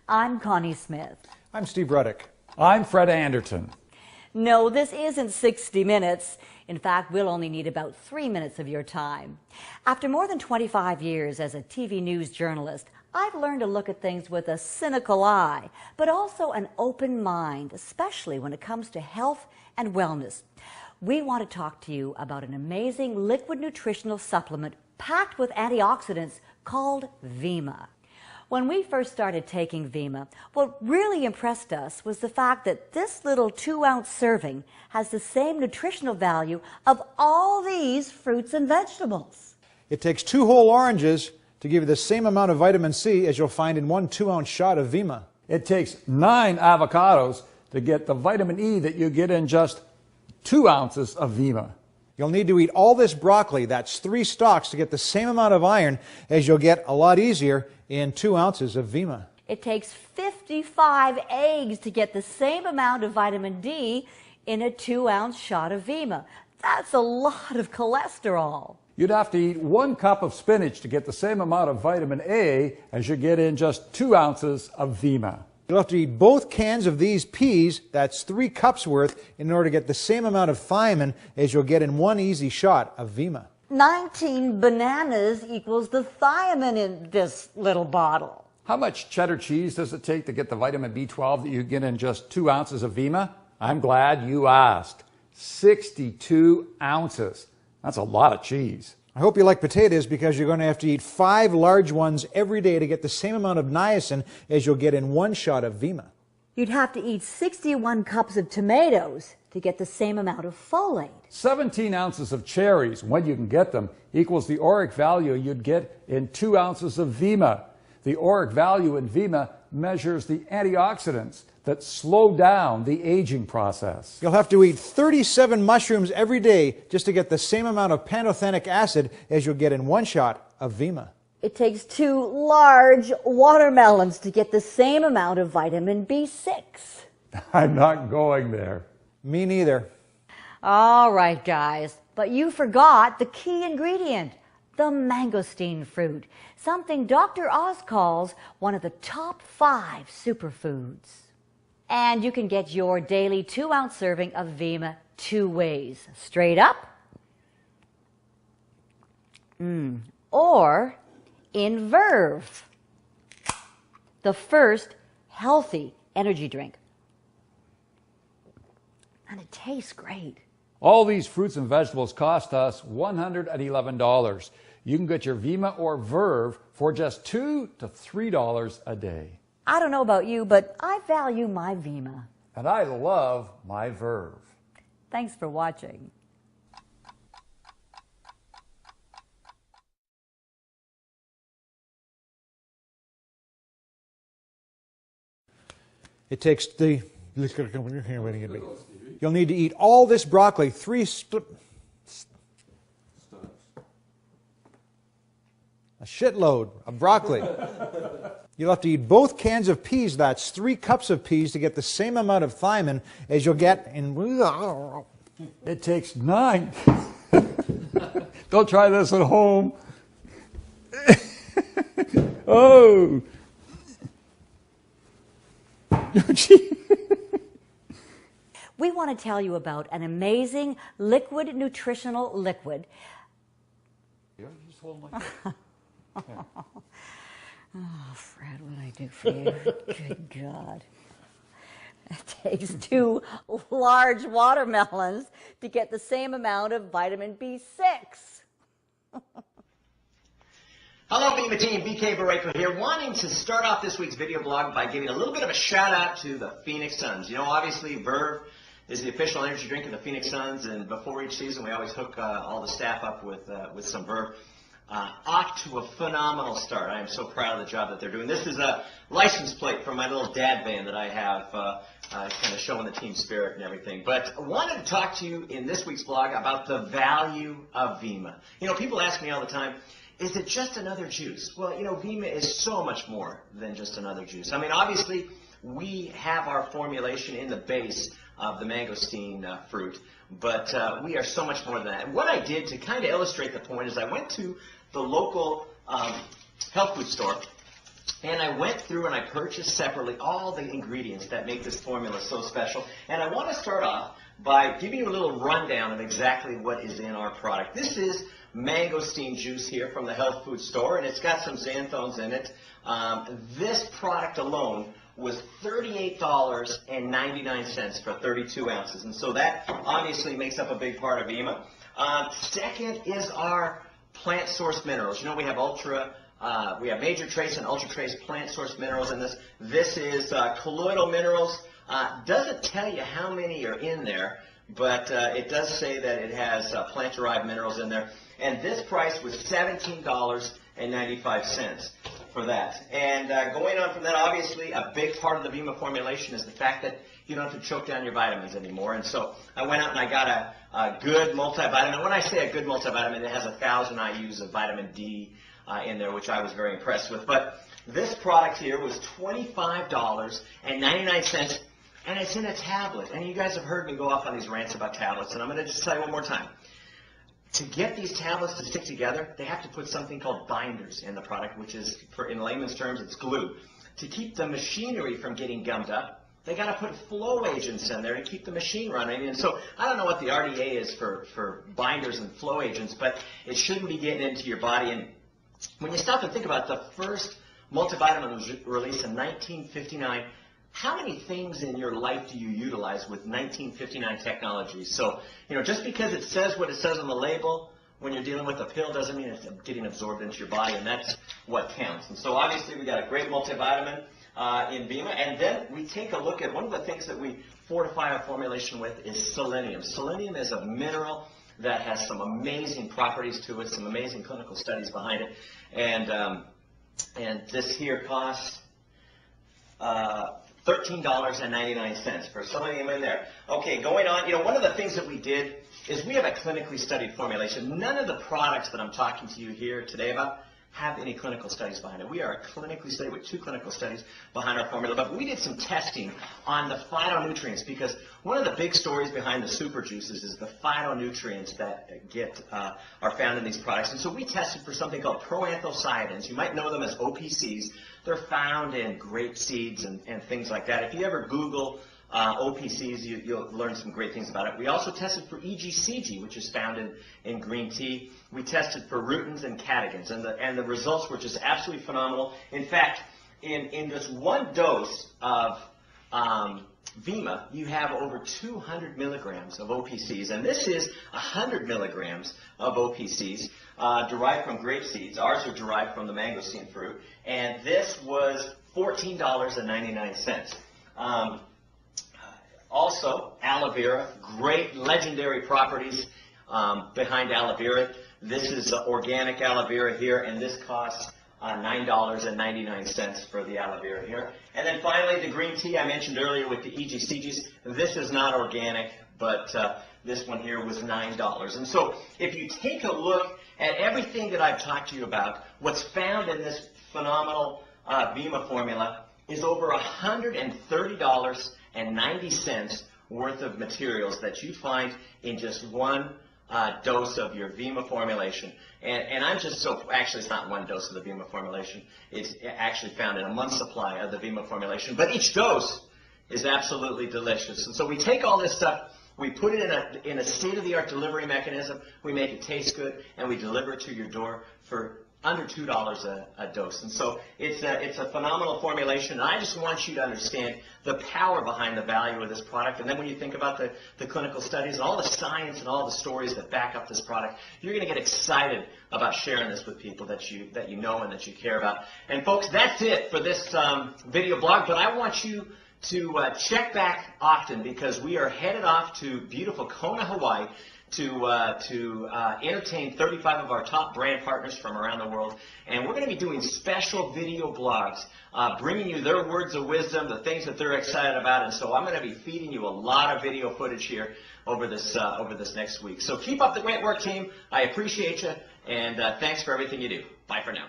I'm Connie Smith. I'm Steve Ruddick. I'm Fred Anderton. No, this isn't 60 minutes. In fact, we'll only need about 3 minutes of your time. After more than 25 years as a TV news journalist, I've learned to look at things with a cynical eye, but also an open mind, especially when it comes to health and wellness. We want to talk to you about an amazing liquid nutritional supplement packed with antioxidants called Vemma. When we first started taking Vemma, what really impressed us was the fact that this little 2-ounce serving has the same nutritional value of all these fruits and vegetables. It takes 2 whole oranges to give you the same amount of vitamin C as you'll find in 1 2-ounce shot of Vemma. It takes 9 avocados to get the vitamin E that you get in just 2 ounces of Vemma. You'll need to eat all this broccoli, that's 3 stalks, to get the same amount of iron as you'll get a lot easier in 2 ounces of Vemma. It takes 55 eggs to get the same amount of vitamin D in a 2-ounce shot of Vemma. That's a lot of cholesterol. You'd have to eat 1 cup of spinach to get the same amount of vitamin A as you get in just 2 ounces of Vemma. You'll have to eat both cans of these peas, that's 3 cups worth, in order to get the same amount of thiamine as you'll get in 1 easy shot of Vemma. 19 bananas equals the thiamine in this little bottle. How much cheddar cheese does it take to get the vitamin B12 that you get in just 2 ounces of Vemma? I'm glad you asked. 62 ounces. That's a lot of cheese. I hope you like potatoes because you're going to have to eat 5 large ones every day to get the same amount of niacin as you'll get in 1 shot of Vemma. You'd have to eat 61 cups of tomatoes to get the same amount of folate. 17 ounces of cherries, when you can get them, equals the ORAC value you'd get in 2 ounces of Vemma. The ORAC value in Vemma measures the antioxidants that slow down the aging process. You'll have to eat 37 mushrooms every day just to get the same amount of pantothenic acid as you'll get in 1 shot of Vemma. It takes 2 large watermelons to get the same amount of vitamin B6. I'm not going there. Me neither. All right, guys, but you forgot the key ingredient, the mangosteen fruit, something Dr. Oz calls one of the top 5 superfoods. And you can get your daily 2-ounce serving of Vemma 2 ways, straight up, or in Verve, the first healthy energy drink. And it tastes great. All these fruits and vegetables cost us $111. You can get your Vemma or Verve for just $2 to $3 a day. I don't know about you, but I value my Vemma. And I love my Verve. Thanks for watching. It takes the... You'll need to eat all this broccoli, 3 a shitload of broccoli. You'll have to eat both cans of peas, that's 3 cups of peas, to get the same amount of thiamine as you'll get in... It takes 9. Don't try this at home. Oh. We want to tell you about an amazing liquid nutritional liquid. Yeah, just hold my... Oh, Fred, what'd I do for you? Good God. It takes 2 large watermelons to get the same amount of vitamin B6. Hello, Vemma team. BK Barreto here, wanting to start off this week's video blog by giving a little bit of a shout out to the Phoenix Suns. You know, obviously, Verve is the official energy drink of the Phoenix Suns, and before each season, we always hook all the staff up with some Verve. Off to a phenomenal start. I am so proud of the job that they're doing. This is a license plate from my little dad band that I have, kind of showing the team spirit and everything. But I wanted to talk to you in this week's blog about the value of Vemma. You know, people ask me all the time, is it just another juice? Well, you know, Vemma is so much more than just another juice. I mean, obviously, we have our formulation in the base of the mangosteen fruit, but we are so much more than that. And what I did to kind of illustrate the point is I went to the local health food store And I went through and I purchased separately all the ingredients that make this formula so special. And I want to start off by giving you a little rundown of exactly what is in our product. This is mangosteen juice here from the health food store, and it's got some xanthones in it. This product alone was $38.99 for 32 ounces. And so that obviously makes up a big part of Vemma. Second is our plant source minerals. You know, we have major trace and ultra trace plant source minerals in this. This is colloidal minerals. Doesn't tell you how many are in there, but it does say that it has plant-derived minerals in there. And this price was $17.95 for that. And going on from that, obviously, a big part of the Vemma formulation is the fact that you don't have to choke down your vitamins anymore. And so I went out and I got a good multivitamin. When I say a good multivitamin, it has 1,000 IUs of vitamin D in there, which I was very impressed with. But this product here was $25.99, and it's in a tablet. And you guys have heard me go off on these rants about tablets, and I'm going to just tell you one more time. To get these tablets to stick together, they have to put something called binders in the product, which is, in layman's terms, it's glue. To keep the machinery from getting gummed up, they got to put flow agents in there to keep the machine running. And so I don't know what the RDA is for binders and flow agents, but it shouldn't be getting into your body. And when you stop and think about it, the first multivitamin was released in 1959. How many things in your life do you utilize with 1959 technology? So, you know, just because it says what it says on the label when you're dealing with a pill doesn't mean it's getting absorbed into your body, and that's what counts. And so obviously we got a great multivitamin in Vemma, and then we take a look at one of the things that we fortify our formulation with is selenium. Selenium is a mineral that has some amazing properties to it, some amazing clinical studies behind it, and this here costs $13.99 for selenium in there. Okay, going on, you know, one of the things that we did is we have a clinically studied formulation. None of the products that I'm talking to you here today about have any clinical studies behind it. We are clinically studied with 2 clinical studies behind our formula, but we did some testing on the phytonutrients, because one of the big stories behind the super juices is the phytonutrients that are found in these products. And so we tested for something called proanthocyanins. You might know them as OPCs. They're found in grape seeds and things like that. If you ever Google OPCs, you'll learn some great things about it. We also tested for EGCG, which is found in green tea. We tested for rutins and catechins, and the results were just absolutely phenomenal. In fact, in just one dose of Vemma, you have over 200 milligrams of OPCs, and this is 100 milligrams of OPCs derived from grape seeds. Ours are derived from the mangosteen fruit, and this was $14.99. Also, aloe vera, great legendary properties behind aloe vera. This is organic aloe vera here, and this costs $9.99 for the aloe vera here. And then finally, the green tea I mentioned earlier with the EGCGs. This is not organic, but this one here was $9. And so if you take a look at everything that I've talked to you about, what's found in this phenomenal Vemma formula is over $130.90 worth of materials that you find in just one dose of your Vemma formulation. And I'm just so, actually it's not one dose of the Vemma formulation, it's actually found in a month's supply of the Vemma formulation, but each dose is absolutely delicious. And so we take all this stuff, we put it in a state-of-the-art delivery mechanism, we make it taste good, and we deliver it to your door for under $2 a dose. And so it's a phenomenal formulation, and I just want you to understand the power behind the value of this product. And then when you think about the clinical studies and all the science and all the stories that back up this product, you're going to get excited about sharing this with people that you know and that you care about. And folks, that's it for this video blog, but I want you to check back often, because we are headed off to beautiful Kona, Hawaii, to entertain 35 of our top brand partners from around the world. And we're going to be doing special video blogs, bringing you their words of wisdom, the things that they're excited about. And so I'm going to be feeding you a lot of video footage here over this next week. So keep up the great work, team. I appreciate you, and thanks for everything you do. Bye for now.